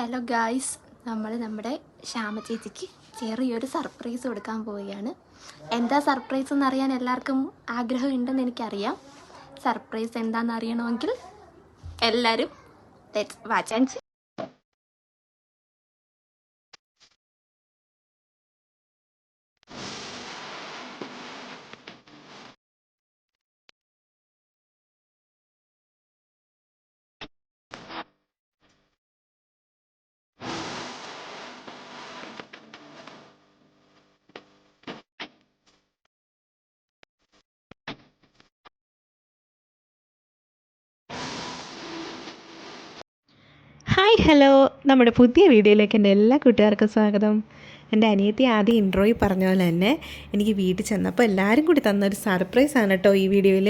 Hello guys, നമ്മൾ നമ്മുടെ ശ്യാമ ചേച്ചിക്ക് ചെറിയൊരു സർപ്രൈസ് കൊടുക്കാൻ പോവുകയാണ്. എന്താ സർപ്രൈസ് എന്നറിയാൻ എല്ലാവർക്കും ആഗ്രഹം ഉണ്ടെന്ന് എനിക്കറിയാം. സർപ്രൈസ് എന്താണെന്ന് അറിയണമെങ്കിൽ എല്ലാവരും let's watch and see. Hi hello, നമ്മുടെ പുതിയ വീഡിയോയിലേക്ക് എൻ്റെ എല്ലാ കൂട്ടുകാർക്കും സ്വാഗതം. എൻ്റെ അനിയത്തി ആദ്യം ഇൻട്രോയിൽ പറഞ്ഞ പോലെ തന്നെ എനിക്ക് വീട്ടിൽ ചെന്നപ്പോൾ എല്ലാവരും കൂടി തന്നൊരു സർപ്രൈസാണ് കേട്ടോ ഈ വീഡിയോയിൽ.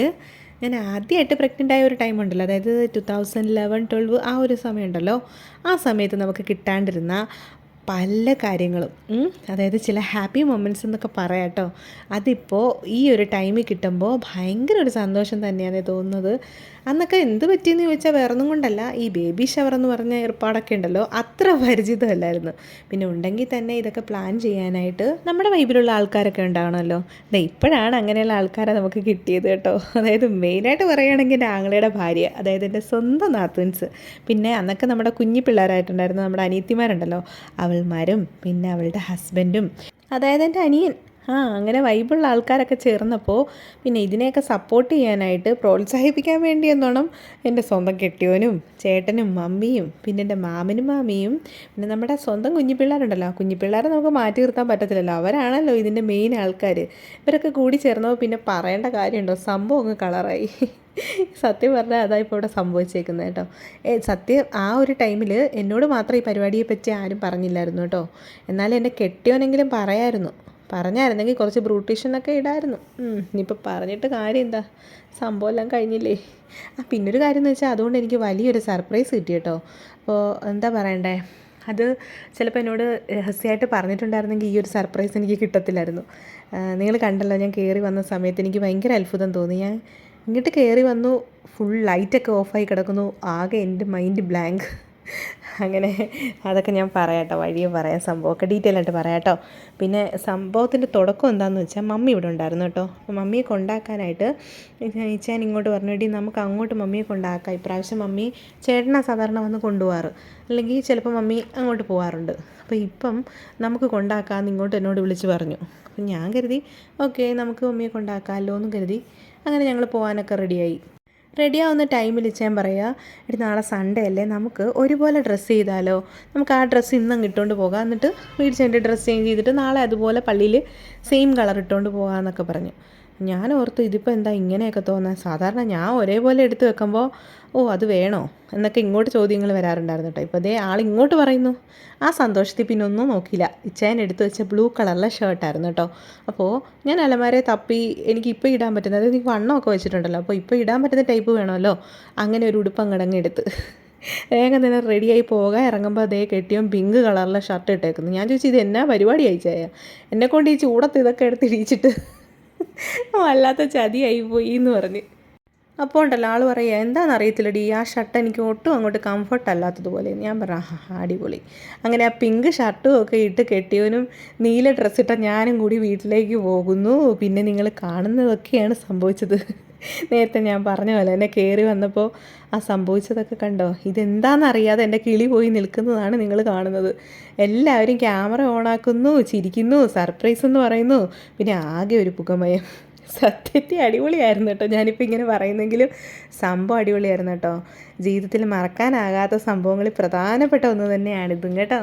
ഞാൻ ആദ്യമായിട്ട് പ്രഗ്നൻ്റ് ആയ ഒരു ടൈം ഉണ്ടല്ലോ, അതായത് 2011-12 ആ ഒരു സമയമുണ്ടല്ലോ, ആ സമയത്ത് നമുക്ക് കിട്ടാണ്ടിരുന്ന പല കാര്യങ്ങളും, അതായത് ചില ഹാപ്പി മൊമെൻറ്റ്സ് എന്നൊക്കെ പറയാം കേട്ടോ. അതിപ്പോൾ ഈ ഒരു ടൈമിൽ കിട്ടുമ്പോൾ ഭയങ്കര ഒരു സന്തോഷം തന്നെയാണ് തോന്നുന്നത്. അന്നൊക്കെ എന്ത് പറ്റിയെന്ന് ചോദിച്ചാൽ വേറൊന്നും കൊണ്ടല്ല, ഈ ബേബി ഷവർ എന്ന് പറഞ്ഞ ഏർപ്പാടൊക്കെ ഉണ്ടല്ലോ, അത്ര പരിചിതമല്ലായിരുന്നു. പിന്നെ ഉണ്ടെങ്കിൽ തന്നെ ഇതൊക്കെ പ്ലാൻ ചെയ്യാനായിട്ട് നമ്മുടെ വൈബിലുള്ള ആൾക്കാരൊക്കെ ഉണ്ടാവണമല്ലോ. ഇപ്പോഴാണ് അങ്ങനെയുള്ള ആൾക്കാരെ നമുക്ക് കിട്ടിയത് കേട്ടോ. അതായത് മെയിനായിട്ട് പറയുകയാണെങ്കിൽ എൻ്റെ ആങ്ങളയുടെ ഭാര്യ, അതായത് എൻ്റെ സ്വന്തം നാത്തൂൻസ്. പിന്നെ അന്നൊക്കെ നമ്മുടെ കുഞ്ഞു പിള്ളേരായിട്ടുണ്ടായിരുന്ന നമ്മുടെ അനിയത്തിമാരുണ്ടല്ലോ, അവൾമാരും പിന്നെ അവളുടെ ഹസ്ബൻഡും, അതായത് എൻ്റെ അനിയൻ. അങ്ങനെ വൈബുള്ള ആൾക്കാരൊക്കെ ചേർന്നപ്പോൾ പിന്നെ ഇതിനെയൊക്കെ സപ്പോർട്ട് ചെയ്യാനായിട്ട് പ്രോത്സാഹിപ്പിക്കാൻ വേണ്ടി എന്നോണം എൻ്റെ സ്വന്തം കെട്ടിയോനും ചേട്ടനും മമ്മിയും പിന്നെ എൻ്റെ മാമനും മാമിയും പിന്നെ നമ്മുടെ സ്വന്തം കുഞ്ഞിപ്പിള്ളേരുണ്ടല്ലോ, കുഞ്ഞിപ്പിള്ളേരെ നമുക്ക് മാറ്റി നിർത്താൻ പറ്റത്തില്ലല്ലോ, അവരാണല്ലോ ഇതിൻ്റെ മെയിൻ ആൾക്കാർ. ഇവരൊക്കെ കൂടി ചേർന്നപ്പോൾ പിന്നെ പറയേണ്ട കാര്യമുണ്ടോ, സംഭവം അങ്ങ് കളറായി. സത്യം പറഞ്ഞാൽ അതാ ഇപ്പോൾ ഇവിടെ സംഭവിച്ചേക്കുന്നത് കേട്ടോ. സത്യം ആ ഒരു ടൈമിൽ എന്നോട് മാത്രം ഈ പരിപാടിയെ പറ്റി ആരും പറഞ്ഞില്ലായിരുന്നു കേട്ടോ. എന്നാലും എൻ്റെ കെട്ടിയോനെങ്കിലും പറഞ്ഞായിരുന്നെങ്കിൽ കുറച്ച് ബ്രൂട്ടീഷനൊക്കെ ഇടായിരുന്നു. ഇനിയിപ്പോൾ പറഞ്ഞിട്ട് കാര്യം എന്താ, സംഭവം എല്ലാം കഴിഞ്ഞില്ലേ. പിന്നൊരു കാര്യം എന്ന് വെച്ചാൽ അതുകൊണ്ട് എനിക്ക് വലിയൊരു സർപ്രൈസ് കിട്ടി കേട്ടോ. അപ്പോൾ എന്താ പറയണ്ടേ, അത് ചിലപ്പോൾ എന്നോട് രഹസ്യമായിട്ട് പറഞ്ഞിട്ടുണ്ടായിരുന്നെങ്കിൽ ഈ ഒരു സർപ്രൈസ് എനിക്ക് കിട്ടത്തില്ലായിരുന്നു. നിങ്ങൾ കണ്ടല്ലോ, ഞാൻ കയറി വന്ന സമയത്ത് എനിക്ക് ഭയങ്കര അത്ഭുതം തോന്നി. ഞാൻ ഇങ്ങോട്ട് കയറി വന്നു, ഫുൾ ലൈറ്റൊക്കെ ഓഫായി കിടക്കുന്നു, ആകെ എൻ്റെ മൈൻഡ് ബ്ലാങ്ക്. അങ്ങനെ അതൊക്കെ ഞാൻ പറയാം കേട്ടോ, വഴിയെ പറയാം, സംഭവമൊക്കെ ഡീറ്റെയിൽ ആയിട്ട് പറയാം കേട്ടോ. പിന്നെ സംഭവത്തിൻ്റെ തുടക്കം എന്താണെന്ന് വെച്ചാൽ മമ്മി ഇവിടെ ഉണ്ടായിരുന്നു കേട്ടോ. അപ്പോൾ മമ്മിയെ കൊണ്ടാക്കാനായിട്ട് ഞാൻ ഇങ്ങോട്ട് പറഞ്ഞു, എടി നമുക്ക് അങ്ങോട്ട് മമ്മിയെ കൊണ്ടാക്കാം. ഇപ്രാവശ്യം മമ്മി ചേട്ടനാ സാധാരണ വന്ന് കൊണ്ടുപോകാറ്, അല്ലെങ്കിൽ ചിലപ്പോൾ മമ്മി അങ്ങോട്ട് പോകാറുണ്ട്. അപ്പോൾ ഇപ്പം നമുക്ക് കൊണ്ടാക്കാമെന്ന് ഇങ്ങോട്ട് എന്നോട് വിളിച്ച് പറഞ്ഞു. അപ്പം ഞാൻ കരുതി ഓക്കെ നമുക്ക് മമ്മിയെ കൊണ്ടാക്കാമല്ലോ എന്ന് കരുതി അങ്ങനെ ഞങ്ങൾ പോകാനൊക്കെ റെഡിയാവുന്ന ടൈമിൽ ഞാൻ പറയുക, എടി നാളെ സൺഡേ അല്ലേ, നമുക്ക് ഒരുപോലെ ഡ്രസ്സ് ചെയ്താലോ, നമുക്ക് ആ ഡ്രസ്സ് ഇന്നും ഇട്ടുകൊണ്ട് പോകാം, എന്നിട്ട് വീട്ടിൽ ചെന്നിട്ട് ഡ്രസ്സ് ചേഞ്ച് ചെയ്തിട്ട് നാളെ അതുപോലെ പള്ളിയിൽ സെയിം കളർ ഇട്ടുകൊണ്ട് പോകാമെന്നൊക്കെ പറഞ്ഞു. ഞാൻ ഓർത്തു ഇതിപ്പോൾ എന്താ ഇങ്ങനെയൊക്കെ തോന്നാൻ, സാധാരണ ഞാൻ ഒരേപോലെ എടുത്ത് വെക്കുമ്പോൾ അത് വേണോ എന്നൊക്കെ ഇങ്ങോട്ട് ചോദ്യങ്ങൾ വരാറുണ്ടായിരുന്നു കേട്ടോ. ഇപ്പോൾ അതേ ആളിങ്ങോട്ട് പറയുന്നു. ആ സന്തോഷത്തിൽ പിന്നെ ഒന്നും നോക്കിയില്ല. ഇച്ചായൻ എടുത്ത് വെച്ച ബ്ലൂ കളറിലെ ഷർട്ടായിരുന്നു കേട്ടോ. അപ്പോൾ ഞാൻ അലമാരയെ തപ്പി എനിക്ക് ഇപ്പോൾ ഇടാൻ പറ്റുന്നത്, അതായത് എനിക്ക് വണ്ണമൊക്കെ വെച്ചിട്ടുണ്ടല്ലോ, അപ്പോൾ ഇപ്പോൾ ഇടാൻ പറ്റുന്ന ടൈപ്പ് വേണമല്ലോ, അങ്ങനെ ഒരു ഉടുപ്പ് അങ്ങടങ്ങെടുത്ത് വേഗം തന്നെ റെഡിയായി പോകാൻ ഇറങ്ങുമ്പോൾ അതേ കെട്ടിയും പിങ്ക് കളറിലെ ഷർട്ട് ഇട്ടേക്കുന്നു. ഞാൻ ചോദിച്ചു, ഇത് എന്നാ പരിപാടി അയച്ചായ, എന്നെക്കൊണ്ട് ഈ ചൂടത്ത് ഇതൊക്കെ എടുത്ത് ഇടിച്ചിട്ട് വല്ലാത്ത ചതിയായി പോയി എന്ന് പറഞ്ഞ്. അപ്പോൾ ഉണ്ടല്ലോ ആൾ പറയുക, എന്താണെന്ന് അറിയത്തില്ലടി, ആ ഷർട്ട് എനിക്ക് ഒട്ടും അങ്ങോട്ട് കംഫർട്ട് അല്ലാത്തതുപോലെ. ഞാൻ പറഞ്ഞു അടിപൊളി. അങ്ങനെ ആ പിങ്ക് ഷർട്ടും ഒക്കെ ഇട്ട് കെട്ടിയവനും നീല ഡ്രസ്സിട്ട ഞാനും കൂടി വീട്ടിലേക്ക് പോകുന്നു. പിന്നെ നിങ്ങൾ കാണുന്നതൊക്കെയാണ് സംഭവിച്ചത്. നേരത്തെ ഞാൻ പറഞ്ഞ പോലെ എന്നെ കയറി വന്നപ്പോൾ ആ സംഭവിച്ചതൊക്കെ കണ്ടോ. ഇതെന്താണെന്നറിയാതെ എൻ്റെ കിളി പോയി നിൽക്കുന്നതാണ് നിങ്ങൾ കാണുന്നത്. എല്ലാവരും ക്യാമറ ഓണാക്കുന്നു, ചിരിക്കുന്നു, സർപ്രൈസ് എന്ന് പറയുന്നു, പിന്നെ ആകെ ഒരു പുകമയം. സത്യത്തിൽ അടിപൊളിയായിരുന്നു കേട്ടോ. ഞാനിപ്പോൾ ഇങ്ങനെ പറയുന്നെങ്കിലും സംഭവം അടിപൊളിയായിരുന്നു കേട്ടോ. ജീവിതത്തിൽ മറക്കാനാകാത്ത സംഭവങ്ങളിൽ പ്രധാനപ്പെട്ട ഒന്ന് തന്നെയാണിതും കേട്ടോ.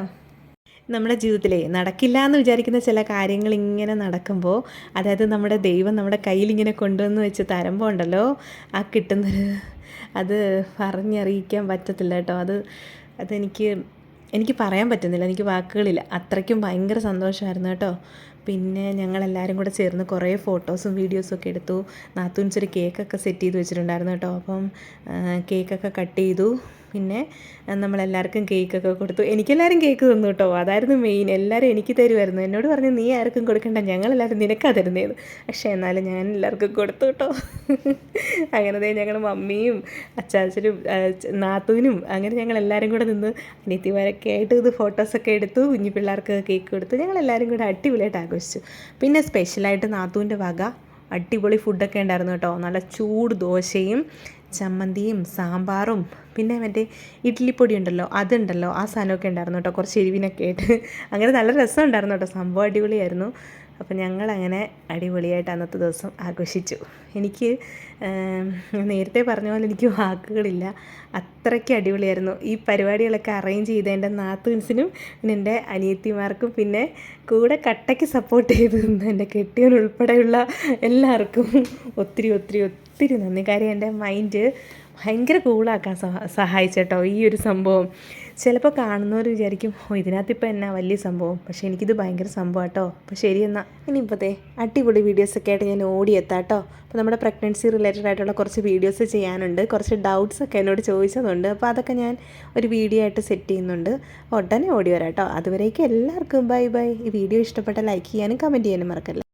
നമ്മുടെ ജീവിതത്തിലേ നടക്കില്ല എന്ന് വിചാരിക്കുന്ന ചില കാര്യങ്ങൾ ഇങ്ങനെ നടക്കുമ്പോൾ, അതായത് നമ്മുടെ ദൈവം നമ്മുടെ കയ്യിലിങ്ങനെ കൊണ്ടുവന്ന് വെച്ച് തരുമ്പോൾ ഉണ്ടല്ലോ, ആ അത് പറഞ്ഞറിയിക്കാൻ പറ്റത്തില്ല കേട്ടോ. അതെനിക്ക് പറയാൻ പറ്റുന്നില്ല, എനിക്ക് വാക്കുകളില്ല, അത്രയ്ക്കും ഭയങ്കര സന്തോഷമായിരുന്നു കേട്ടോ. പിന്നെ ഞങ്ങളെല്ലാവരും കൂടെ ചേർന്ന് കുറേ ഫോട്ടോസും വീഡിയോസും ഒക്കെ എടുത്തു. നാത്തൂൻസൊരു കേക്കൊക്കെ സെറ്റ് ചെയ്ത് വെച്ചിട്ടുണ്ടായിരുന്നു കേട്ടോ. അപ്പം കേക്കൊക്കെ കട്ട് ചെയ്തു. പിന്നെ നമ്മളെല്ലാവർക്കും കേക്കൊക്കെ കൊടുത്തു. എനിക്കെല്ലാവരും കേക്ക് തന്നു കേട്ടോ. അതായിരുന്നു മെയിൻ. എല്ലാവരും എനിക്ക് തരുമായിരുന്നു. എന്നോട് പറഞ്ഞു നീ ആർക്കും കൊടുക്കണ്ട, ഞങ്ങളെല്ലാവരും നിനക്കാ തരുന്നതെന്ന്. പക്ഷേ എന്നാലും ഞാൻ എല്ലാവർക്കും കൊടുത്തു കേട്ടോ. അങ്ങനെ ഞങ്ങൾ മമ്മിയും അച്ചാച്ചനും നാത്തൂനും അങ്ങനെ ഞങ്ങളെല്ലാവരും കൂടെ നിന്ന് അനിയത്തിമാരൊക്കെ ആയിട്ട് ഇത് ഫോട്ടോസൊക്കെ എടുത്തു. കുഞ്ഞു പിള്ളേർക്ക് കേക്ക് കൊടുത്തു. ഞങ്ങളെല്ലാവരും കൂടെ അടിപൊളിയായിട്ട് ആഘോഷിച്ചു. പിന്നെ സ്പെഷ്യലായിട്ട് നാത്തൂൻ്റെ വക അടിപൊളി ഫുഡൊക്കെ ഉണ്ടായിരുന്നു കേട്ടോ. നല്ല ചൂട് ദോശയും ചമ്മന്തിയും സാമ്പാറും പിന്നെ മറ്റേ ഇഡ്ഡലിപ്പൊടി ഉണ്ടല്ലോ അതുണ്ടല്ലോ, ആ സാധനമൊക്കെ ഉണ്ടായിരുന്നു കേട്ടോ. കുറച്ച് എരിവിനൊക്കെ ആയിട്ട് അങ്ങനെ നല്ല രസം ഉണ്ടായിരുന്നു കേട്ടോ. സംഭവം അടിപൊളിയായിരുന്നു. അപ്പം ഞങ്ങളങ്ങനെ അടിപൊളിയായിട്ട് അന്നത്തെ ദിവസം ആഘോഷിച്ചു. എനിക്ക് നേരത്തെ പറഞ്ഞ പോലെ എനിക്ക് വാക്കുകളില്ല, അത്രയ്ക്ക് അടിപൊളിയായിരുന്നു. ഈ പരിപാടികളൊക്കെ അറേഞ്ച് ചെയ്ത എൻ്റെ നാത്തൂൻസിനും പിന്നെ എൻ്റെ അനിയത്തിമാർക്കും പിന്നെ കൂടെ കട്ടയ്ക്ക് സപ്പോർട്ട് ചെയ്ത് എൻ്റെ കെട്ടിയവനുൾപ്പെടെയുള്ള എല്ലാവർക്കും ഒത്തിരി നന്ദി. കാര്യം എൻ്റെ മൈൻഡ് ഭയങ്കര കൂളാക്കാൻ സഹായിച്ചേട്ടോ ഈ ഒരു സംഭവം. ചിലപ്പോൾ കാണുന്നവർ വിചാരിക്കും ഇതിനകത്തിപ്പോൾ എന്നാ വലിയ സംഭവം, പക്ഷേ എനിക്കിത് ഭയങ്കര സംഭവം കേട്ടോ. അപ്പോൾ ശരി എന്നാൽ ഇനിയിപ്പോഴത്തെ അടിപൊളി വീഡിയോസൊക്കെ ആയിട്ട് ഞാൻ ഓടിയെത്താം കേട്ടോ. അപ്പോൾ നമ്മുടെ പ്രഗ്നൻസി റിലേറ്റഡ് ആയിട്ടുള്ള കുറച്ച് വീഡിയോസ് ചെയ്യാനുണ്ട്. കുറച്ച് ഡൗട്ട്സൊക്കെ എന്നോട് ചോദിച്ചതുണ്ട്. അപ്പോൾ അതൊക്കെ ഞാൻ ഒരു വീഡിയോ ആയിട്ട് സെറ്റ് ചെയ്യുന്നുണ്ട്. ഉടനെ ഓടി വരാം കേട്ടോ. അതുവരേക്കും എല്ലാവർക്കും ബൈ. ഈ വീഡിയോ ഇഷ്ടപ്പെട്ട ലൈക്ക് ചെയ്യാനും കമൻറ്റ് ചെയ്യാനും മറക്കല്ല.